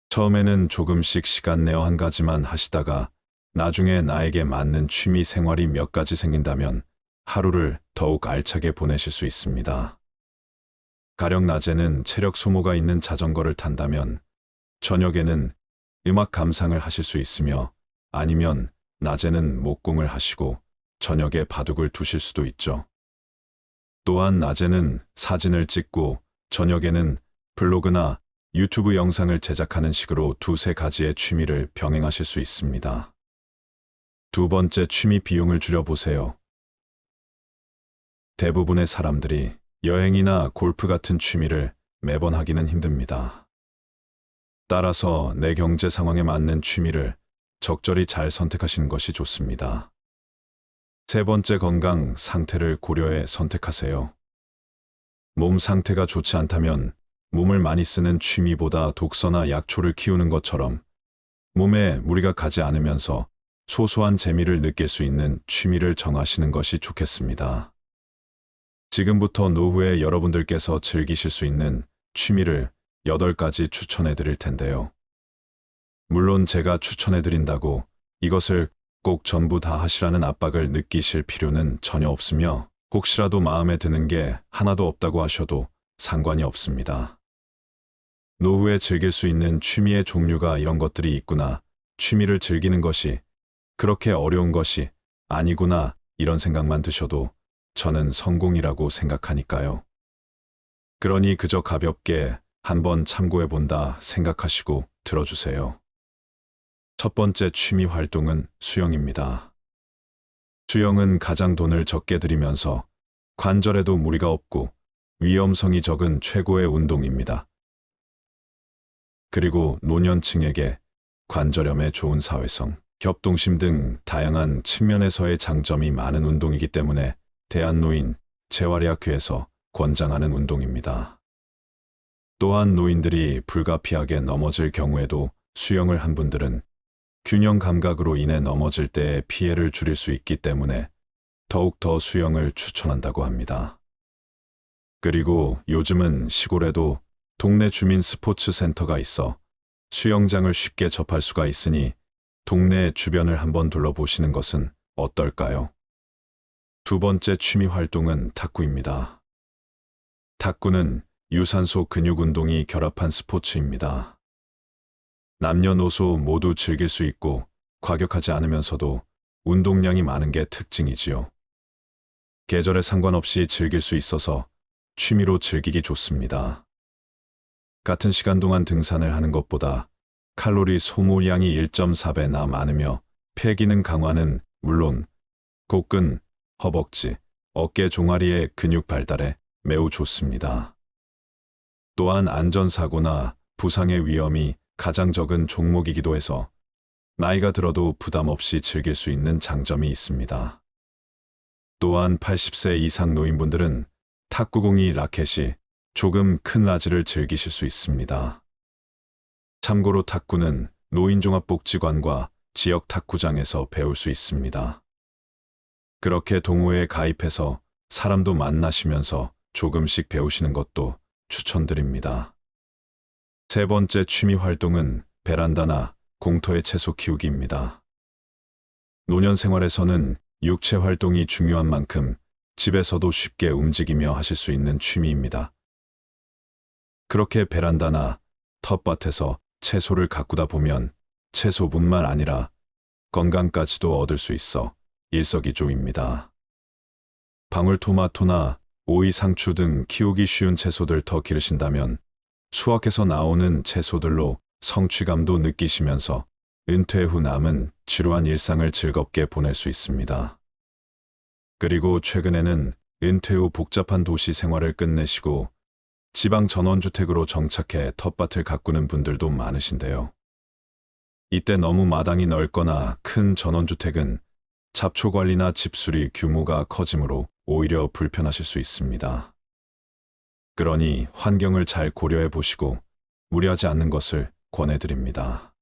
처음에는 조금씩 시간 내어 한 가지만 하시다가 나중에 나에게 맞는 취미 생활이 몇 가지 생긴다면 하루를 더욱 알차게 보내실 수 있습니다. 가령 낮에는 체력 소모가 있는 자전거를 탄다면 저녁에는 음악 감상을 하실 수 있으며 아니면 낮에는 목공을 하시고 저녁에 바둑을 두실 수도 있죠. 또한 낮에는 사진을 찍고 저녁에는 블로그나 유튜브 영상을 제작하는 식으로 두세 가지의 취미를 병행하실 수 있습니다. 두 번째, 취미 비용을 줄여보세요. 대부분의 사람들이 여행이나 골프 같은 취미를 매번 하기는 힘듭니다. 따라서 내 경제 상황에 맞는 취미를 적절히 잘 선택하시는 것이 좋습니다. 세 번째, 건강 상태를 고려해 선택하세요. 몸 상태가 좋지 않다면 몸을 많이 쓰는 취미보다 독서나 약초를 키우는 것처럼 몸에 무리가 가지 않으면서 소소한 재미를 느낄 수 있는 취미를 정하시는 것이 좋겠습니다. 지금부터 노후에 여러분들께서 즐기실 수 있는 취미를 8가지 추천해 드릴 텐데요. 물론 제가 추천해 드린다고 이것을 꼭 전부 다 하시라는 압박을 느끼실 필요는 전혀 없으며 혹시라도 마음에 드는 게 하나도 없다고 하셔도 상관이 없습니다. 노후에 즐길 수 있는 취미의 종류가 이런 것들이 있구나, 취미를 즐기는 것이 그렇게 어려운 것이 아니구나 이런 생각만 드셔도 저는 성공이라고 생각하니까요. 그러니 그저 가볍게 한번 참고해 본다 생각하시고 들어주세요. 첫 번째 취미 활동은 수영입니다. 수영은 가장 돈을 적게 들이면서 관절에도 무리가 없고 위험성이 적은 최고의 운동입니다. 그리고 노년층에게 관절염에 좋은 사회성, 협동심 등 다양한 측면에서의 장점이 많은 운동이기 때문에 대한노인 재활의학회에서 권장하는 운동입니다. 또한 노인들이 불가피하게 넘어질 경우에도 수영을 한 분들은 균형 감각으로 인해 넘어질 때의 피해를 줄일 수 있기 때문에 더욱더 수영을 추천한다고 합니다. 그리고 요즘은 시골에도 동네 주민 스포츠 센터가 있어 수영장을 쉽게 접할 수가 있으니 동네 주변을 한번 둘러보시는 것은 어떨까요? 두 번째 취미 활동은 탁구입니다. 탁구는 유산소 근육 운동이 결합한 스포츠입니다. 남녀노소 모두 즐길 수 있고 과격하지 않으면서도 운동량이 많은 게 특징이지요. 계절에 상관없이 즐길 수 있어서 취미로 즐기기 좋습니다. 같은 시간 동안 등산을 하는 것보다 칼로리 소모량이 1.4배나 많으며 폐기능 강화는 물론 복근, 허벅지, 어깨 종아리의 근육 발달에 매우 좋습니다. 또한 안전사고나 부상의 위험이 가장 적은 종목이기도 해서 나이가 들어도 부담 없이 즐길 수 있는 장점이 있습니다. 또한 80세 이상 노인분들은 탁구공이 라켓이 조금 큰 라지를 즐기실 수 있습니다. 참고로 탁구는 노인종합복지관과 지역 탁구장에서 배울 수 있습니다. 그렇게 동호회에 가입해서 사람도 만나시면서 조금씩 배우시는 것도 추천드립니다. 세 번째 취미 활동은 베란다나 공터의 채소 키우기입니다. 노년 생활에서는 육체 활동이 중요한 만큼 집에서도 쉽게 움직이며 하실 수 있는 취미입니다. 그렇게 베란다나 텃밭에서 채소를 가꾸다 보면 채소뿐만 아니라 건강까지도 얻을 수 있어 일석이조입니다. 방울토마토나 오이, 상추 등 키우기 쉬운 채소들 더 기르신다면 수확해서 나오는 채소들로 성취감도 느끼시면서 은퇴 후 남은 지루한 일상을 즐겁게 보낼 수 있습니다. 그리고 최근에는 은퇴 후 복잡한 도시 생활을 끝내시고 지방 전원주택으로 정착해 텃밭을 가꾸는 분들도 많으신데요. 이때 너무 마당이 넓거나 큰 전원주택은 잡초 관리나 집수리 규모가 커지므로 오히려 불편하실 수 있습니다. 그러니 환경을 잘 고려해 보시고 무리하지 않는 것을 권해드립니다.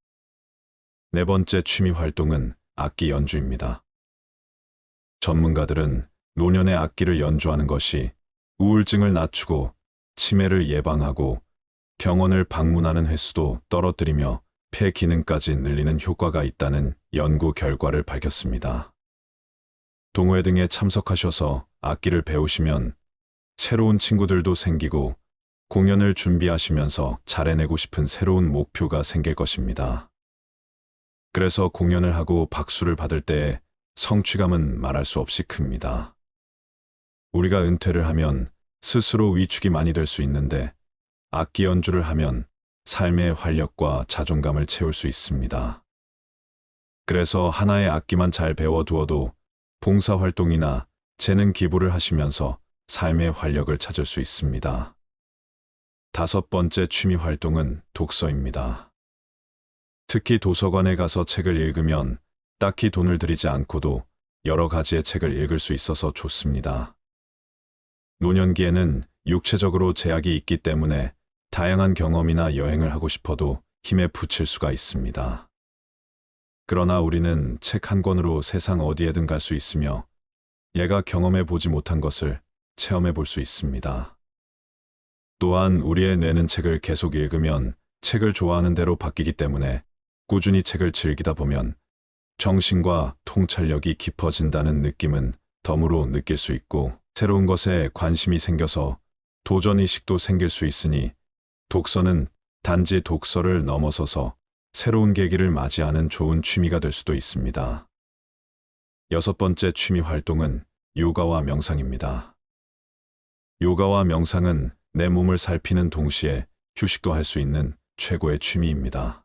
네 번째 취미 활동은 악기 연주입니다. 전문가들은 노년에 악기를 연주하는 것이 우울증을 낮추고 치매를 예방하고 병원을 방문하는 횟수도 떨어뜨리며 폐 기능까지 늘리는 효과가 있다는 연구 결과를 밝혔습니다. 동호회 등에 참석하셔서 악기를 배우시면 새로운 친구들도 생기고 공연을 준비하시면서 잘해내고 싶은 새로운 목표가 생길 것입니다. 그래서 공연을 하고 박수를 받을 때의 성취감은 말할 수 없이 큽니다. 우리가 은퇴를 하면 스스로 위축이 많이 될 수 있는데 악기 연주를 하면 삶의 활력과 자존감을 채울 수 있습니다. 그래서 하나의 악기만 잘 배워두어도 봉사활동이나 재능 기부를 하시면서 삶의 활력을 찾을 수 있습니다. 다섯 번째 취미 활동은 독서입니다. 특히 도서관에 가서 책을 읽으면 딱히 돈을 들이지 않고도 여러 가지의 책을 읽을 수 있어서 좋습니다. 노년기에는 육체적으로 제약이 있기 때문에 다양한 경험이나 여행을 하고 싶어도 힘에 부칠 수가 있습니다. 그러나 우리는 책 한 권으로 세상 어디에든 갈 수 있으며 얘가 경험해 보지 못한 것을 체험해 볼 수 있습니다. 또한 우리의 뇌는 책을 계속 읽으면 책을 좋아하는 대로 바뀌기 때문에 꾸준히 책을 즐기다 보면 정신과 통찰력이 깊어진다는 느낌은 덤으로 느낄 수 있고 새로운 것에 관심이 생겨서 도전의식도 생길 수 있으니 독서는 단지 독서를 넘어서서 새로운 계기를 맞이하는 좋은 취미가 될 수도 있습니다. 6번째 취미 활동은 요가와 명상입니다. 요가와 명상은 내 몸을 살피는 동시에 휴식도 할 수 있는 최고의 취미입니다.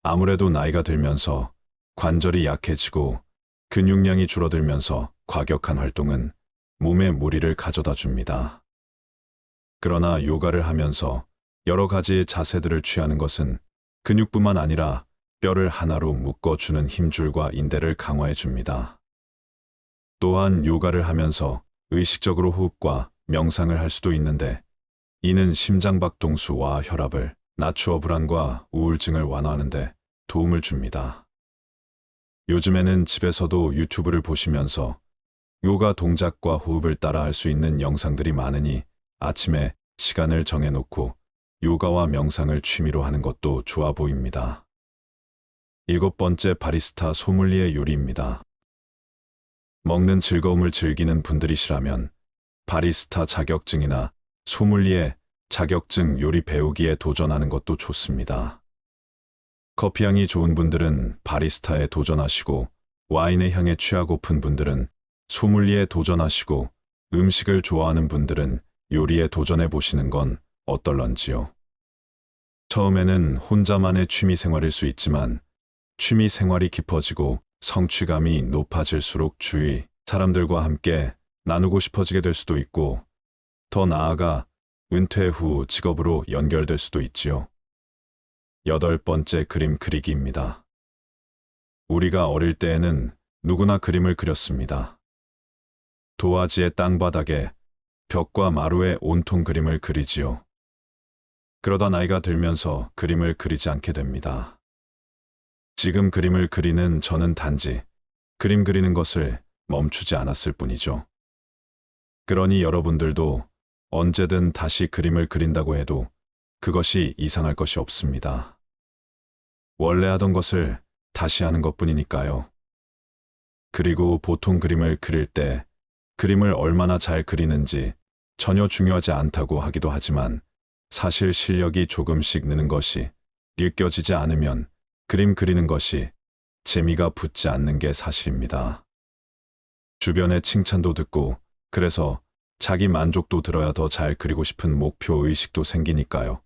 아무래도 나이가 들면서 관절이 약해지고 근육량이 줄어들면서 과격한 활동은 몸에 무리를 가져다 줍니다. 그러나 요가를 하면서 여러 가지의 자세들을 취하는 것은 근육뿐만 아니라 뼈를 하나로 묶어주는 힘줄과 인대를 강화해 줍니다. 또한 요가를 하면서 의식적으로 호흡과 명상을 할 수도 있는데 이는 심장박동수와 혈압을 낮추어 불안과 우울증을 완화하는 데 도움을 줍니다. 요즘에는 집에서도 유튜브를 보시면서 요가 동작과 호흡을 따라 할 수 있는 영상들이 많으니 아침에 시간을 정해놓고 요가와 명상을 취미로 하는 것도 좋아 보입니다. 7번째 바리스타 소믈리에 요리입니다. 먹는 즐거움을 즐기는 분들이시라면 바리스타 자격증이나 소믈리에 자격증 요리 배우기에 도전하는 것도 좋습니다. 커피향이 좋은 분들은 바리스타에 도전하시고 와인의 향에 취하고픈 분들은 소믈리에 도전하시고 음식을 좋아하는 분들은 요리에 도전해 보시는 건 어떨런지요. 처음에는 혼자만의 취미 생활일 수 있지만 취미 생활이 깊어지고 성취감이 높아질수록 주위 사람들과 함께 나누고 싶어지게 될 수도 있고 더 나아가 은퇴 후 직업으로 연결될 수도 있지요. 8번째 그림 그리기입니다. 우리가 어릴 때에는 누구나 그림을 그렸습니다. 도화지의 땅바닥에 벽과 마루에 온통 그림을 그리지요. 그러다 나이가 들면서 그림을 그리지 않게 됩니다. 지금 그림을 그리는 저는 단지 그림 그리는 것을 멈추지 않았을 뿐이죠. 그러니 여러분들도 언제든 다시 그림을 그린다고 해도 그것이 이상할 것이 없습니다. 원래 하던 것을 다시 하는 것뿐이니까요. 그리고 보통 그림을 그릴 때 그림을 얼마나 잘 그리는지 전혀 중요하지 않다고 하기도 하지만 사실 실력이 조금씩 느는 것이 느껴지지 않으면 그림 그리는 것이 재미가 붙지 않는 게 사실입니다. 주변의 칭찬도 듣고 그래서 자기 만족도 들어야 더 잘 그리고 싶은 목표 의식도 생기니까요.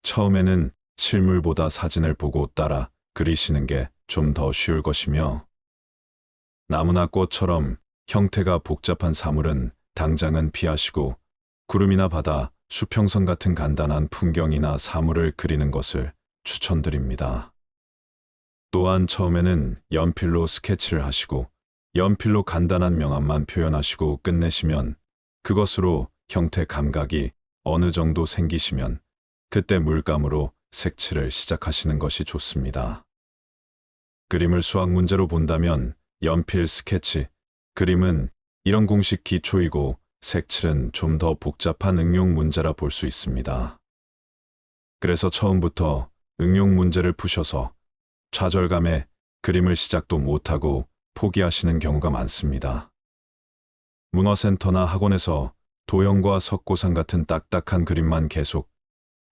처음에는 실물보다 사진을 보고 따라 그리시는 게 좀 더 쉬울 것이며 나무나 꽃처럼 형태가 복잡한 사물은 당장은 피하시고 구름이나 바다, 수평선 같은 간단한 풍경이나 사물을 그리는 것을 추천드립니다. 또한 처음에는 연필로 스케치를 하시고 연필로 간단한 명암만 표현하시고 끝내시면 그것으로 형태 감각이 어느 정도 생기시면 그때 물감으로 색칠을 시작하시는 것이 좋습니다. 그림을 수학 문제로 본다면 연필 스케치, 그림은 이런 공식 기초이고 색칠은 좀 더 복잡한 응용 문제라 볼 수 있습니다. 그래서 처음부터 응용 문제를 푸셔서 좌절감에 그림을 시작도 못하고 포기하시는 경우가 많습니다. 문화센터나 학원에서 도형과 석고상 같은 딱딱한 그림만 계속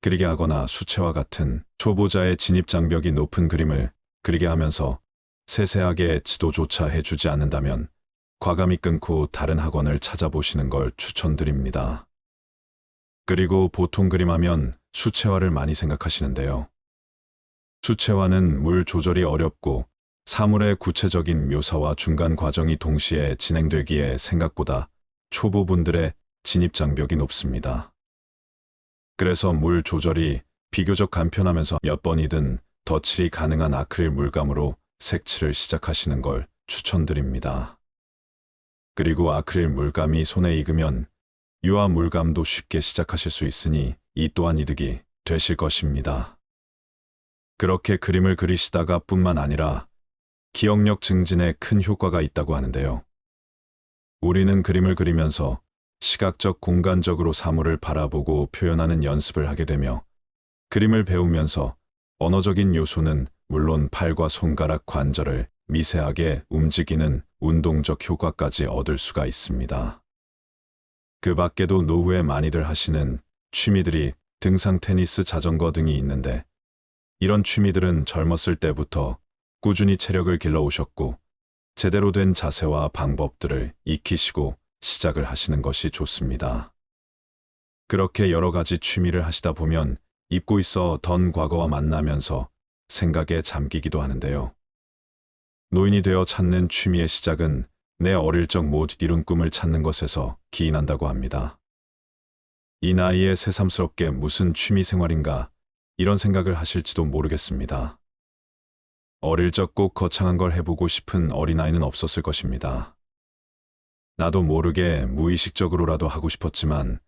그리게 하거나 수채화 같은 초보자의 진입장벽이 높은 그림을 그리게 하면서 세세하게 지도조차 해주지 않는다면 과감히 끊고 다른 학원을 찾아보시는 걸 추천드립니다. 그리고 보통 그림하면 수채화를 많이 생각하시는데요. 수채화는 물 조절이 어렵고 사물의 구체적인 묘사와 중간 과정이 동시에 진행되기에 생각보다 초보분들의 진입장벽이 높습니다. 그래서 물 조절이 비교적 간편하면서 몇 번이든 덧칠이 가능한 아크릴 물감으로 색칠을 시작하시는 걸 추천드립니다. 그리고 아크릴 물감이 손에 익으면 유화 물감도 쉽게 시작하실 수 있으니 이 또한 이득이 되실 것입니다. 그렇게 그림을 그리시다가 뿐만 아니라 기억력 증진에 큰 효과가 있다고 하는데요. 우리는 그림을 그리면서 시각적 공간적으로 사물을 바라보고 표현하는 연습을 하게 되며 그림을 배우면서 언어적인 요소는 물론 팔과 손가락 관절을 미세하게 움직이는 운동적 효과까지 얻을 수가 있습니다. 그 밖에도 노후에 많이들 하시는 취미들이 등산, 테니스, 자전거 등이 있는데 이런 취미들은 젊었을 때부터 꾸준히 체력을 길러 오셨고 제대로 된 자세와 방법들을 익히시고 시작을 하시는 것이 좋습니다. 그렇게 여러 가지 취미를 하시다 보면 잊고 있었던 과거와 만나면서 생각에 잠기기도 하는데요. 노인이 되어 찾는 취미의 시작은 내 어릴 적 못 이룬 꿈을 찾는 것에서 기인한다고 합니다. 이 나이에 새삼스럽게 무슨 취미 생활인가 이런 생각을 하실지도 모르겠습니다. 어릴 적 꼭 거창한 걸 해보고 싶은 어린아이는 없었을 것입니다. 나도 모르게 무의식적으로라도 하고 싶었지만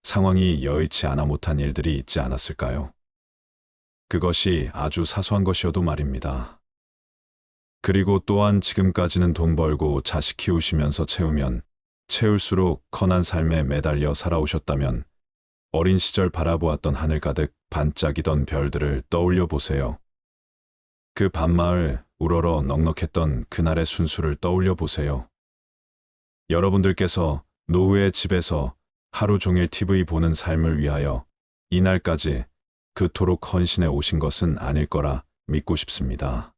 상황이 여의치 않아 못한 일들이 있지 않았을까요? 그것이 아주 사소한 것이어도 말입니다. 그리고 또한 지금까지는 돈 벌고 자식 키우시면서 채우면 채울수록 커난 삶에 매달려 살아오셨다면 어린 시절 바라보았던 하늘 가득 반짝이던 별들을 떠올려 보세요. 그 밤마을 우러러 넉넉했던 그날의 순수를 떠올려 보세요. 여러분들께서 노후의 집에서 하루 종일 TV 보는 삶을 위하여 이날까지 그토록 헌신해 오신 것은 아닐 거라 믿고 싶습니다.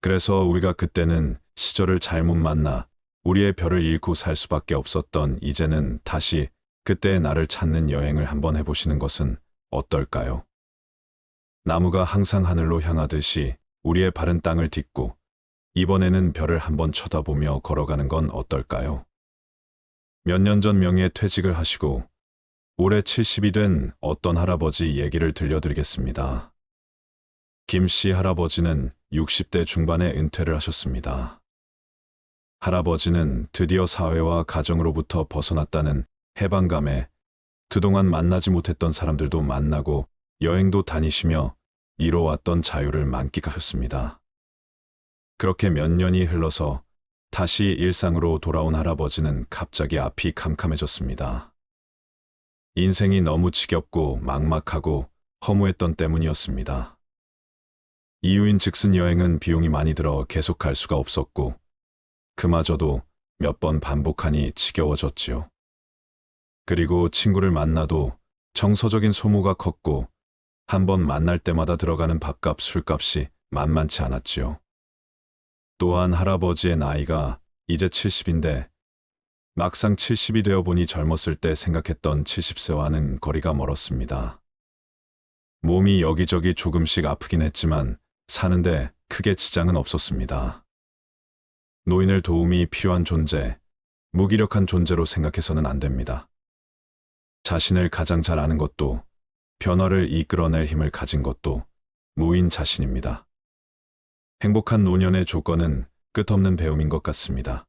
그래서 우리가 그때는 시절을 잘못 만나 우리의 별을 잃고 살 수밖에 없었던 이제는 다시 그때의 나를 찾는 여행을 한번 해보시는 것은 어떨까요? 나무가 항상 하늘로 향하듯이 우리의 발은 땅을 딛고 이번에는 별을 한번 쳐다보며 걸어가는 건 어떨까요? 몇 년 전 명예 퇴직을 하시고 올해 70이 된 어떤 할아버지 얘기를 들려드리겠습니다. 김 씨 할아버지는 60대 중반에 은퇴를 하셨습니다. 할아버지는 드디어 사회와 가정으로부터 벗어났다는 해방감에 그동안 만나지 못했던 사람들도 만나고 여행도 다니시며 이뤄왔던 자유를 만끽하셨습니다. 그렇게 몇 년이 흘러서 다시 일상으로 돌아온 할아버지는 갑자기 앞이 캄캄해졌습니다. 인생이 너무 지겹고 막막하고 허무했던 때문이었습니다. 이유인 즉슨 여행은 비용이 많이 들어 계속 갈 수가 없었고 그마저도 몇 번 반복하니 지겨워졌지요. 그리고 친구를 만나도 정서적인 소모가 컸고 한 번 만날 때마다 들어가는 밥값, 술값이 만만치 않았지요. 또한 할아버지의 나이가 이제 70인데 막상 70이 되어 보니 젊었을 때 생각했던 70세와는 거리가 멀었습니다. 몸이 여기저기 조금씩 아프긴 했지만 사는데 크게 지장은 없었습니다. 노인을 도움이 필요한 존재, 무기력한 존재로 생각해서는 안 됩니다. 자신을 가장 잘 아는 것도 변화를 이끌어낼 힘을 가진 것도 노인 자신입니다. 행복한 노년의 조건은 끝없는 배움인 것 같습니다.